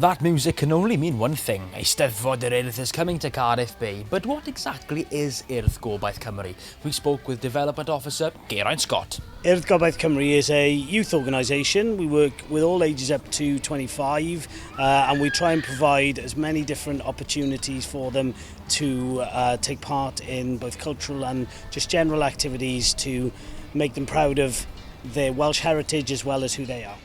That music can only mean one thing. Eisteddfod Urdd is coming to Cardiff Bay. But what exactly is Urdd Gobaith Cymru? We spoke with Development Officer Geraint Scott. Urdd Gobaith Cymru is a youth organisation. We work with all ages up to 25 and we try and provide as many different opportunities for them to take part in both cultural and just general activities to make them proud of their Welsh heritage as well as who they are.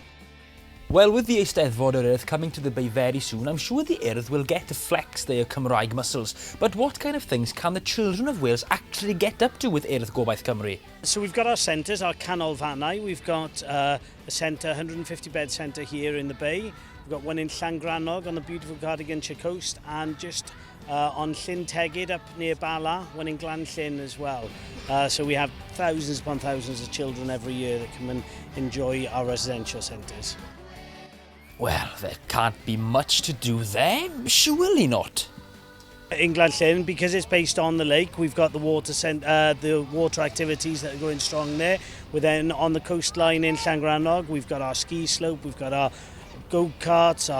Well, with the Eisteddfod Urdd coming to the Bay very soon, I'm sure the Urdd will get to flex their Cymraeg muscles. But what kind of things can the children of Wales actually get up to with Urdd Gobaith Cymru? So we've got our centres, our canolfannau. We've got a centre, 150-bed centre here in the Bay. We've got one in Llangrannog on the beautiful Cardiganshire coast, and just on Llyn Tegid up near Bala, one in Glanllyn as well. So we have thousands upon thousands of children every year that come and enjoy our residential centres. Well, there can't be much to do there, surely not. In Glanllyn, because it's based on the lake, we've got the water activities that are going strong there. We're then on the coastline in Llangrannog, we've got our ski slope, we've got our go-karts,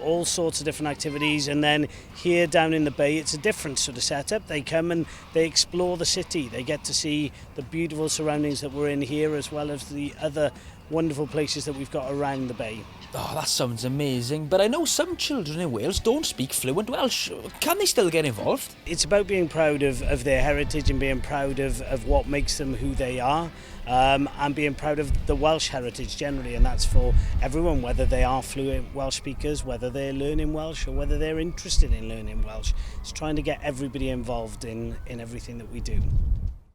all sorts of different activities, and then here down in the bay it's a different sort of setup. They come and they explore the city, they get to see the beautiful surroundings that we're in here as well as the other wonderful places that we've got around the bay. Oh, that sounds amazing, but I know some children in Wales don't speak fluent Welsh. Can they still get involved? It's about being proud of their heritage and being proud of what makes them who they are, and being proud of the Welsh heritage generally, and that's for everyone, whether they are fluent Welsh speakers, whether they're learning Welsh or whether they're interested in learning Welsh. It's trying to get everybody involved in everything that we do.